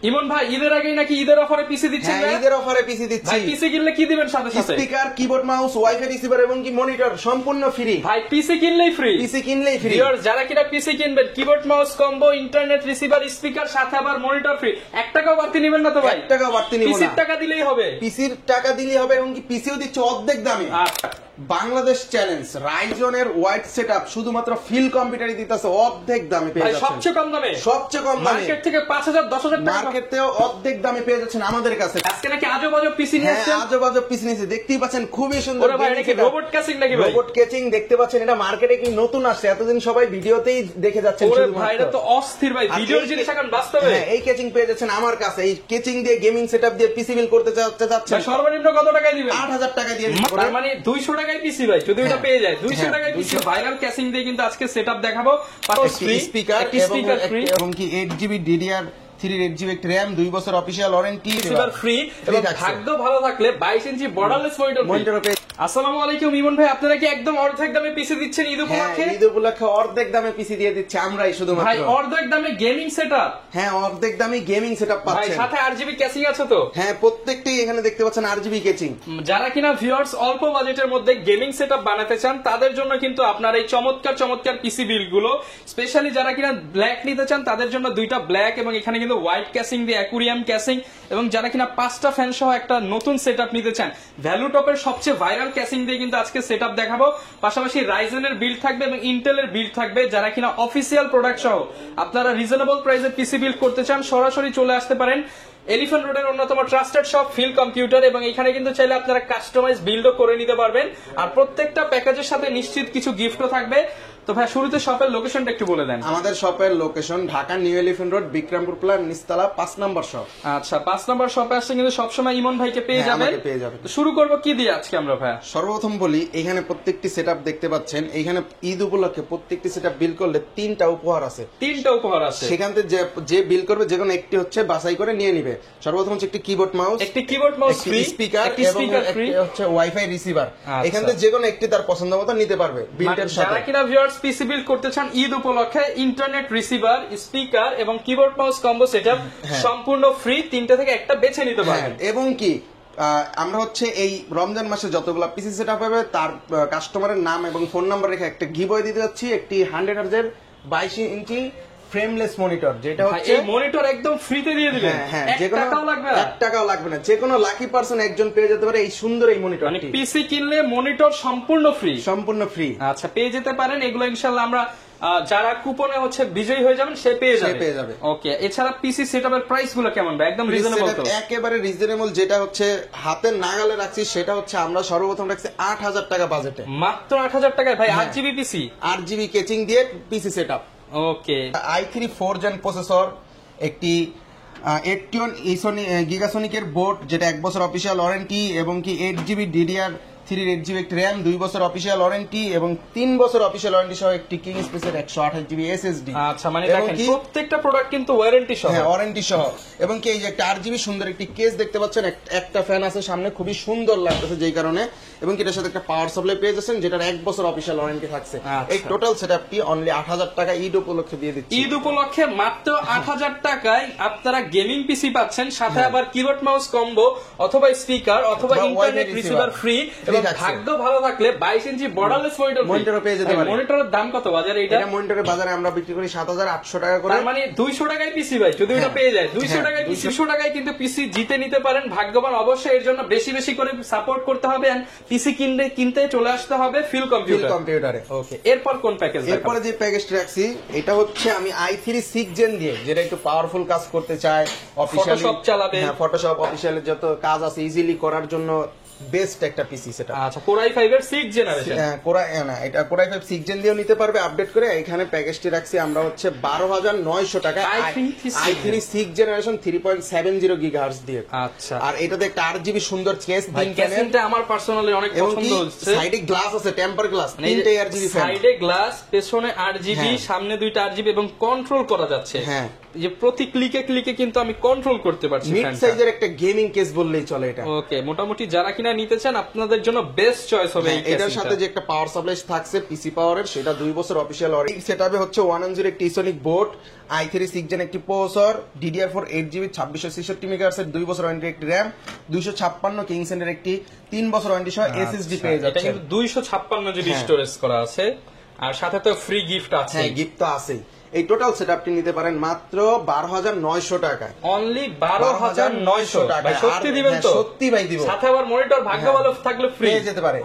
ইমন ভাই ঈদের আগে নাকি ঈদের অফারে পিসি দিচ্ছেন? হ্যাঁ, ঈদের অফারে পিসি দিচ্ছি। ভাই পিসি কিনলে কি দিবেন সাথে সাথে? Speaker, keyboard, mouse, wifi receiver এবং কি মনিটর সম্পূর্ণ ফ্রি। ভাই পিসি কিনলেই ফ্রি? পিসি কিনলেই ফ্রি। ভিউয়ার্স যারা কিনা পিসি কিনবেন, keyboard mouse combo, internet receiver, speaker সাথে আবার মনিটর ফ্রি। 1 টাকাও বাড়তি নেবেন না তো ভাই? 1 টাকাও বাড়তি নিব না। পিসির টাকা দিলেই হবে। পিসির টাকা দিলেই হবে এবং কি পিসিও দিচ্ছে অর্ধেক দামে। বাংলাদেশ চ্যালেঞ্জ রাইজনের ওয়াইড সেটআপ শুধুমাত্র ফিল কম্পিউটারই দিতেছে অর্ধেক দামে পেয়ে যাচ্ছেন। সবচেয়ে কম দামে? সবচেয়ে কম দামে। মার্কেট থেকে 5000 10000 টাকা। মার্কেট থেকে অর্ধেক দামে পেয়ে যাচ্ছেন আমাদের কাছে। আজকে নাকি আজব পিসি নিয়ে আসছেন? আজব পিসি নিয়েছে, দেখতেই পাচ্ছেন খুবই সুন্দর। ওরে ভাই এটা কি রোবট ক্যাচিং নাকি ভাই? রোবট ক্যাচিং দেখতে পাচ্ছেন, এটা মার্কেটে কি নতুন আসছে, এতদিন সবাই ভিডিওতেই দেখে যাচ্ছেন ওরে শুধুমাত্র। ভাই এটা তো অস্থির ভাই, ভিডিওর জিনিস এখন বাস্তবে। হ্যাঁ, এই ক্যাচিং পেয়ে যাচ্ছেন আমার কাছে। এই ক্যাচিং দিয়ে গেমিং সেটআপ দিয়ে পিসি বিল করতে চাচ্ছেন, সর্বনিম্ন কত টাকায় দিবেন? 8000 টাকা দিয়ে দিবেন। তার মানে 200 টাকায় পিসি ভাই, যদি এটা পেয়ে যায় 200 টাকায় পিসি। ভাইরাল ক্যাচিং দিয়ে কিন্তু আজকে সেটআপ দেখাবো। স্পিকার এবং কি 8GB DDR3 8GB RAM, 2 বছর অফিশিয়াল ওয়ারেন্টি, রিসিভার ফ্রি এবং ভাগ্য ভালো থাকলে 22 ইঞ্চি বর্ডারলেস মনিটর ফ্রি। আসসালামু আলাইকুম ইমন ভাই, আপনারা কি একদম অর্ধেক দামে পিসি দিচ্ছেন ঈদ উপলক্ষে? ঈদ উপলক্ষে অর্ধেক দামে পিসি দিয়ে দিচ্ছি আমরাই শুধুমাত্র। ভাই অর্ধেক দামে গেমিং সেটআপ? হ্যাঁ, অর্ধেক দামে গেমিং সেটআপ পাচ্ছেন। ভাই সাথে RGB ক্যাচিং আছে তো? হ্যাঁ, প্রত্যেকটি এখানে দেখতে পাচ্ছেন RGB ক্যাচিং। যারা কিনা ভিউয়ার্স অল্প বাজেটের মধ্যে গেমিং সেটআপ বানাতে চান তাদের জন্য কিন্তু আপনার এই চমৎকার পিসি বিল গুলো, স্পেশালি যারা কিনা ব্ল্যাক নিতে চান তাদের জন্য দুইটা ব্ল্যাক এবং এখানে কিন্তু হোয়াইট ক্যাচিং দিয়ে অ্যাকুরিয়াম ক্যাচিং, এবং যারা কিনা 5টা ফ্যান সহ একটা নতুন সেটআপ নিতে চান ভ্যালু টপের সবচেয়ে ভাইরাল ক্যাচিং দিয়ে কিন্তু আজকে সেটআপ দেখাবো। পাশাপাশি রাইজেনের বিল্ড থাকবে এবং ইন্টেলের বিল্ড থাকবে। যারা কিনা অফিসিয়াল প্রোডাক্ট সহ আপনারা রিজনেবল প্রাইসে পিসি বিল্ড করতে চান সরাসরি চলে আসতে পারেন এলিফ্যান্ট রোডের অন্যতম ট্রাস্টেড শপ ফিল কম্পিউটার, এবং এখানে কিন্তু চাইলে আপনারা কাস্টমাইজ বিল্ডও করে নিতে পারবেন। আর প্রত্যেকটা প্যাকেজের সাথে নিশ্চিত কিছু গিফটও থাকবে। তো ভাই শুরুতে শপের লোকেশনটা একটু বলে দেন। আমাদের শপের location Dhaka new Elephant Road, Bikrampur plaza, নিচতলা 5 নম্বর শপ। আচ্ছা, 5 নম্বর শপে আসলে কিন্তু সবসময় ইমন ভাইকে পেয়ে যাবেন। তো শুরু করব কি দিয়ে আজকে আমরা ভাই? সর্বপ্রথম বলি, এখানে প্রত্যেকটি সেটআপ দেখতে পাচ্ছেন, এখানে ঈদ উপলক্ষে প্রত্যেকটি সেটআপ বিল করলে 3টা উপহার আছে। 3টা উপহার আছে, সেখান থেকে যে বিল করবে যে কোনো একটি হচ্ছে বাছাই করে নিয়ে নিবে। সর্বপ্রথম হচ্ছে একটি keyboard mouse free, speaker free, হচ্ছে ওয়াইফাই রিসিভার। এখান থেকে যে কোনো একটি তার পছন্দ মতো নিতে পারবে বিল্ডের সাথে। যারা কিনা ভিউয়ার্স পিসি বিল্ড করতে চান ঈদ উপলক্ষে, ইন্টারনেট রিসিভার, স্পিকার এবং কিবোর্ড মাউস কম্বো সেটআপ সম্পূর্ণ ফ্রি, 3টা থেকে একটা বেছে নিতে পারবেন। এবং কি আমরা হচ্ছে এই রমজান মাসে যতগুলো পিসি সেটআপ হবে তার কাস্টমারের নাম এবং ফোন নাম্বার রেখে একটা গিভওয়ে দিতে যাচ্ছি, একটি 100 হার্জের 22 ইঞ্চি ফ্রেমলেস মনিটর, যেটা হচ্ছে এই মনিটর একদম ফ্রিতে দিয়ে দিবেন। হ্যাঁ, 1 টাকাও লাগবে না। 1 টাকাও লাগবে না। যে কোনো লাকি পারসন একজন পেয়ে যেতে পারে এই সুন্দর এই মনিটর। মানে পিসি কিনলে মনিটর সম্পূর্ণ ফ্রি? সম্পূর্ণ ফ্রি। আচ্ছা, পেয়ে যেতে পারেন এগুলো ইনশাআল্লাহ। আমরা যারা কুপনে হচ্ছে বিজয়ী হয়ে যাবেন সে পেয়ে যাবে। ওকে, এছাড়া পিসি সেটআপের প্রাইস গুলো কেমন ভাই? একদম রিজনেবল তো? একেবারে রিজনেবল। যেটা হচ্ছে হাতের নাগালে রাখছি সেটা হচ্ছে আমরা সর্বপ্রথম রাখছি 8000 টাকা বাজেটে। মাত্র 8000 টাকায় ভাই 8GB পিসি, 8GB কেচিং দিয়ে পিসি সেটআপ। ওকে, i3 4 জেন প্রসেসর, একটি 80 গিগাসনিকের বোর্ড, যেটা 1 বছর অফিশিয়াল ওয়ারেন্টি, এবং কি 8GB DDR3 8GB RAM, 2 বছর অফিশিয়াল ওয়ারেন্টি এবং 3 বছর অফিশিয়াল ওয়ারেন্টি সহ একটি কিং স্পেসের 128GB SSD। আচ্ছা, মানে দেখেন প্রত্যেকটা প্রোডাক্ট কিন্তু ওয়ারেন্টি সহ। হ্যাঁ, ওয়ারেন্টি সহ। এবং কি এই যে একটা 8GB সুন্দর একটি কেস দেখতে পাচ্ছেন, একটা ফ্যান আছে সামনে, খুবই সুন্দর লাগতেছে যেই কারণে, এবং কি এটার সাথে একটা পাওয়ার সাপ্লাই পেয়ে যাচ্ছেন যেটার 1 বছর অফিশিয়াল ওয়ারেন্টি থাকছে। এই টোটাল সেটআপটি অনলি 8000 টাকা ঈদ উপলক্ষে দিয়ে দিচ্ছি। ঈদ উপলক্ষে মাত্র 8000 টাকায় আপনারা গেমিং পিসি পাচ্ছেন, সাথে আবার কিবোর্ড মাউস কম্বো অথবা স্পিকার অথবা ইন্টারনেট রিসিভার ফ্রি, এবং ভাগ্য ভালো থাকলে 22 ইঞ্চি বর্ডারলেস মনিটর পেয়ে যেতে পারেন। মনিটরের দাম কত বাজারে? এটা মনিটরের বাজারে আমরা বিক্রি করি 7800 টাকা করে। তার মানে 200 টাকায় পিসি ভাই, যদি এটা পেয়ে যায় 200 টাকায় 200 টাকায় কিন্তু পিসি জিতে নিতে পারেন। ভাগ্যবান অবশ্যই। এর জন্য বেশি বেশি করে সাপোর্ট করতে হবে, এন্ড পিসি কিনতে চলে আসতে হবে ফিল কম্পিউটারে। ওকে, এরপর কোন প্যাকেজ? এরপরে যে প্যাকেজটা রাখছি এটা হচ্ছে আমি i3 6 জেন দিয়ে, যেটা একটু পাওয়ারফুল কাজ করতে চায়, অফিশিয়ালি ফটোশপ চালাবে। হ্যাঁ, ফটোশপ অফিশিয়ালি যত কাজ আছে ইজিলি করার জন্য বেস্ট একটা পিসি সেটা। আচ্ছা, Core i5 এর 6 জেনারেশন। হ্যাঁ, এটা Core i5 6 জেন দিয়েও নিতে পারবে আপডেট করে। এখানে প্যাকেজটি রাখছি আমরা হচ্ছে 12900 টাকা i3 6 জেনারেশন 3.70 গিগাহার্টজ দিয়ে। আচ্ছা, আর এটাতে একটা 8GB সুন্দর কেস, কেসিংটা আমার পার্সোনালি অনেক পছন্দ হচ্ছে। সাইডে গ্লাস আছে, টেম্পার গ্লাস, 3টে 8GB ফ্যান, সাইডে গ্লাস, পেছনে 8GB, সামনে 2টা 8GB এবং কন্ট্রোল করা যাচ্ছে। হ্যাঁ, যে প্রতি ক্লিকে ক্লিকে কিন্তু আমি কন্ট্রোল করতে পারছি মিড ফ্যানটা। সাইজের একটা গেমিং কেস বললেই চলে এটা। ওকে, মোটামুটি যারা কিনা নিতে চান আপনাদের জন্য বেস্ট চয়েস হবে এই এটার casing টা। সাথে যে একটা পাওয়ার সাপ্লাই থাকছে পিসি পাওয়ারের, সেটা 2 বছর অফিসিয়াল ওয়ারেন্টি। সেটআপে হচ্ছে 110 একটি ইসোনিক বোর্ড, i3 6 জেন একটি প্রসেসর, DDR4 8GB 2666 মেগাহার্টজ এর 2 বছর ওয়ারেন্টি একটি RAM, 256 কিংসেন্টের একটি 3 বছর ওয়ারেন্টি সহ SSD পেয়ে এটা যাচ্ছে। কিন্তু 256 জিবি হ্যাঁ। স্টোরেজ করা আছে, আর সাথে তো ফ্রি গিফট আছে। হ্যাঁ, গিফট তো আছেই। এই টোটাল সেটআপটি নিতে পারেন মাত্র 12900 টাকায়। অনলি 12900 টাকা। ভাই সত্যি দিবেন তো? হ্যাঁ, সত্যি ভাই দিব। সাথে আবার মনিটর ভাগ্য ভালো থাকলে ফ্রি পেয়ে যেতে পারে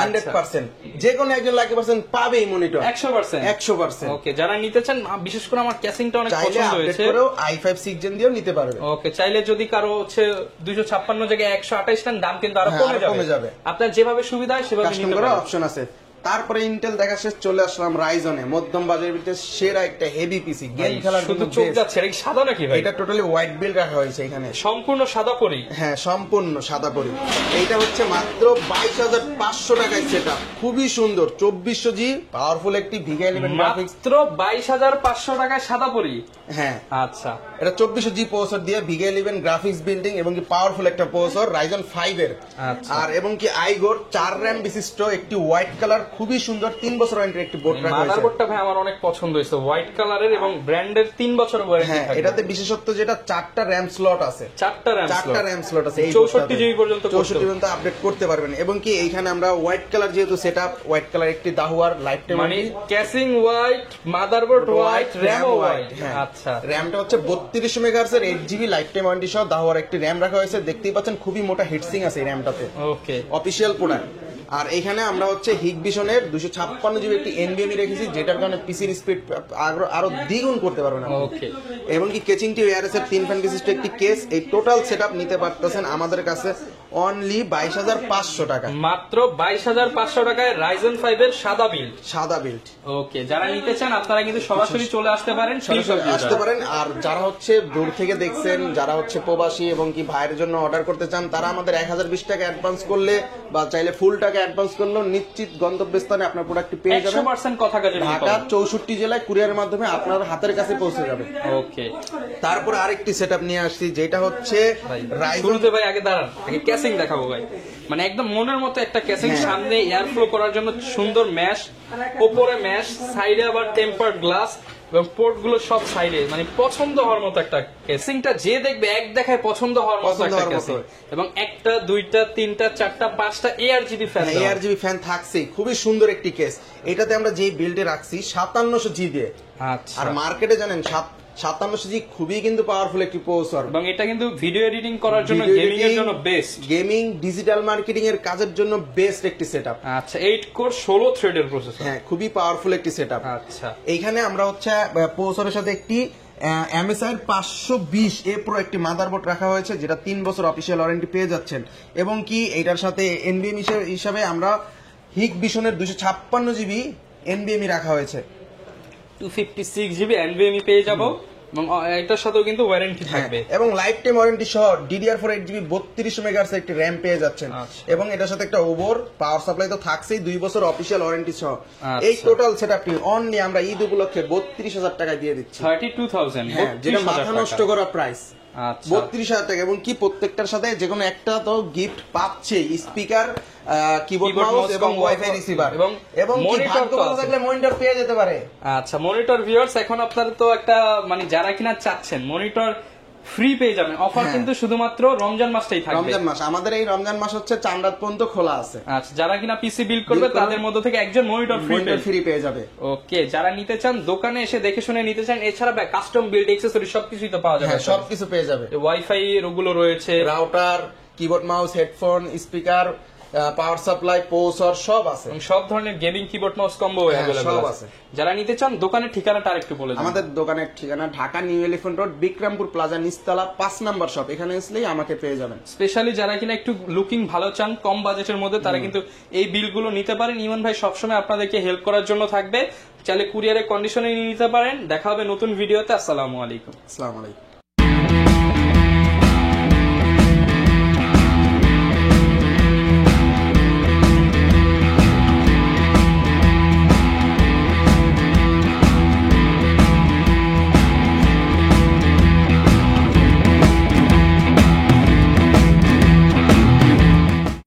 100%। যে কোনো একজন লাকি পারসন পাবে এই মনিটর 100%। 100%। ওকে, যারা নিতে চান, বিশেষ করে আমার ক্যাসিংটা অনেক চাইলে পছন্দ আপডেট হয়েছে। করেও i5 6 জেন দিয়েও নিতে পারবে। ওকে, চাইলে যদি কারো হচ্ছে 256 জায়গায় 128 টান, দাম কিন্তু আরো হ্যাঁ, কমে আরো কমে যাবে। আপনার যেভাবে সুবিধা হয় সেভাবে কাস্টম নিতে করার পারেন। অপশন আছে। তারপরে ইন্টেল দেখা শেষ, চলে আসলাম রাইজনে, মধ্যম বাজারের ভিতরে সেরা একটা হেভি পিসি, গেম খেলার শুধু জন্য চোখ best। যাচ্ছে, এটা কি সাদা নাকি ভাই? এটা টোটালি হোয়াইট বিল রাখা হয়েছে এখানে। সম্পূর্ণ সাদা পরি। হ্যাঁ, সম্পূর্ণ সাদা পরি। এইটা হচ্ছে মাত্র 22500 টাকায় সেটা, খুবই সুন্দর 2400 জি পাওয়ারফুল একটি ভিগা 11 গ্রাফিক্স। মাত্র 22500 টাকায় সাদা পরি। হ্যাঁ, আচ্ছা, এটা 2400 জি প্রসেসর দিয়ে ভিগা 11 গ্রাফিক্স বিল্ডিং এবং কি পাওয়ারফুল একটা প্রসেসর রাইজন 5 এর। আচ্ছা। আর এবং কি আইগোর 4 RAM বিশিষ্ট একটি হোয়াইট কালার খুবই সুন্দর 3 বছর ওয়ারেন্টির একটি বোর্ড রাখা হয়েছে। মাদারবোর্ডটা ভাই আমার অনেক পছন্দ হয়েছে, হোয়াইট কালারের এবং ব্র্যান্ডের 3 বছর ওয়ারেন্টি হ্যাঁ, থাকে। এটাতে বিশেষত্ব যেটা 4টা RAM স্লট আছে। 4টা RAM 4টা RAM স্লট আছে। এই 64 জিবি পর্যন্ত 64 পর্যন্ত আপডেট করতে পারবেন। এবং কি এইখানে আমরা হোয়াইট কালার যেহেতু সেটআপ, হোয়াইট কালার একটি দাহুয়ার লাইফ টাইম মানে casing white, motherboard white, RAM white. হ্যাঁ, আচ্ছা, র্যামটা হচ্ছে 32 মেগাহার্টজ এর 8GB লাইফ টাইম ওয়ারেন্টি সহ দাহুয়ার একটি RAM রাখা হয়েছে। দেখতেই পাচ্ছেন খুবই মোটা হিটসিং আছে এই র্যামটাতে, ওকে। Official product. আর এখানে আমরা হচ্ছে হিগবিশনের 256 জিবি একটি NVMe রেখেছি, যেটার কারণে পিসির স্পিড আরো দ্বিগুণ করতে পারবেন আপনি। ওকে। এবং কি কেচিং টি ওয়ারএস এর 3 ফ্যান বিশিষ্ট একটি কেস। এই টোটাল সেটআপ নিতে পারতেছেন আমাদের কাছে অনলি 22500 টাকা, মাত্র 22500 টাকায় রাইজেন 5 এর সাদা বিল্ড। সাদা বিল্ড। ওকে, যারা নিতে চান আপনারা কিন্তু সরাসরি চলে আসতে পারেন, সরাসরি আসতে পারেন। আর যারা হচ্ছে দূর থেকে দেখছেন, যারা হচ্ছে প্রবাসী এবং কি ভাইয়ের জন্য অর্ডার করতে চান, তারা আমাদের 1020 টাকা অ্যাডভান্স করলে বা চাইলে ফুল টাকা অ্যাডভান্স করলেও নিশ্চিত গন্তব্যস্থানে আপনার প্রোডাক্টটি পেয়ে যাবেন। 100% কথা কাজে ঢাকা 64 জেলায় কুরিয়ারের মাধ্যমে আপনার হাতের কাছে পৌঁছে যাবে। ওকে, তারপর আরেকটি সেটআপ নিয়ে আসছি, যেটা হচ্ছে রাইজন। শুরুতে ভাই আগে দাঁড়ান, আগে ক্যাসিং দেখাবো ভাই। মানে একদম মনের মতো একটা ক্যাসিং, হ্যাঁ। সামনে এয়ার ফ্লো করার জন্য সুন্দর ম্যাশ, উপরে ম্যাশ, সাইডে আবার টেম্পারড গ্লাস এবং পোর্ট গুলো সব সাইডে, মানে পছন্দ হওয়ার মতো একটা ক্যাসিংটা যে দেখবে এক দেখায় পছন্দ হওয়ার মতো পছন্দ একটা হওয়ার মতো। ক্যাসিং। এবং একটা, দুইটা, তিনটা, চারটা, 5টা ARGB ফ্যান। ARGB ফ্যান থাকছেই, খুবই সুন্দর একটি কেস। এটাতে আমরা যেই বিল্ডে রাখছি 5700 জি দিয়ে। আচ্ছা, আর মার্কেটে জানেন 5700 জি খুবই কিন্তু পাওয়ারফুল একটি প্রসেসর। এবং এটা কিন্তু ভিডিও এডিটিং করার জন্য, গেমিং এর জন্য বেস্ট। গেমিং ডিজিটাল মার্কেটিং এর কাজের জন্য বেস্ট একটি সেটআপ। আচ্ছা, 8 কোর 16 থ্রেডের প্রসেসর। হ্যাঁ, খুবই পাওয়ারফুল একটি সেটআপ। আচ্ছা, এইখানে আমরা হচ্ছে প্রসেসরের সাথে একটি MSI 520A Pro একটি মাদারবোর্ড রাখা হয়েছে, যেটা 3 বছর অফিসিয়াল ওয়ারেন্টি পেয়ে যাচ্ছেন। এবং কি এটার সাথে NVMe হিসাবে আমরা হিগবিশনের 256 জিবি NVMe রাখা হয়েছে। 256 জিবি NVMe পেয়ে যাব, এবং এটার সাথেও কিন্তু ওয়ারেন্টি থাকবে। এবং লাইফ টাইম ওয়ারেন্টি সহ DDR4 8GB 32 মেগাহার্টজ একটি RAM পেয়ে যাচ্ছেন। আচ্ছা। এবং এটার সাথে একটা ওভার পাওয়ার সাপ্লাই তো থাকছেই, 2 বছর অফিসিয়াল ওয়ারেন্টি সহ। আচ্ছা। এই টোটাল সেটআপটি অনলি আমরা ঈদ উপলক্ষে 32000 টাকা দিয়ে দিচ্ছি। 32,000, হ্যাঁ, যেটা মাথা নষ্ট করা প্রাইস। আচ্ছা, 32,000 টাকা। এবং কি প্রত্যেকটার সাথে যে কোনো একটা তো গিফট পাচ্ছে, স্পিকার, কিবোর্ড, মাউস এবং ওয়াইফাই রিসিভার, এবং মনিটর তো আছে। থাকলে মনিটর পেয়ে যেতে পারে। আচ্ছা, মনিটর ভিউয়ার্স, এখন আপনারা তো একটা মানে যারা কিনা চাচ্ছেন মনিটর ফ্রি পেয়ে যাবেন, অফার হ্যাঁ। কিন্তু শুধুমাত্র রমজান মাসটাই থাকবে। রমজান মাস, আমাদের এই রমজান মাস হচ্ছে চান্দাত পর্যন্ত খোলা আছে। আচ্ছা, যারা কিনা পিসি বিল্ড করবে তাদের মধ্যে থেকে একজন মনিটর ফ্রি পেয়ে যাবে। ওকে, যারা নিতে চান দোকানে এসে দেখে শুনে নিতে চান, এছাড়া কাস্টম বিল্ড অ্যাকসেসরি সবকিছুই তো পাওয়া যাবে। হ্যাঁ, সবকিছু পেয়ে যাবে। ওয়াইফাই এর ওগুলো রয়েছে, router, keyboard, mouse, headphone, speaker, power supply, processor সব আছে। এবং সব ধরনের গেমিং কিবোর্ড মাউস কম্বো হ্যাঁ, अवेलेबल সব আছে। আছে। যারা নিতে চান দোকানের ঠিকানাটা আরেকটু বলে দিন। আমাদের দোকানের ঠিকানা Dhaka new Elephant Road, Bikrampur plaza, নিচতলা 5 নাম্বার শপ। এখানে আসলেই আমাকে পেয়ে যাবেন। স্পেশালি যারা কিনা একটু লুকিং ভালো চান কম বাজেটের মধ্যে, তারা কিন্তু এই বিলগুলো নিতে পারেন। ইমন ভাই সবসময় আপনাদেরকে হেল্প করার জন্য থাকবে, চাইলে কুরিয়ারের কন্ডিশনে নিতে পারেন। দেখা হবে নতুন ভিডিওতে। আসসালামু আলাইকুম। আসসালামু আলাইকুম।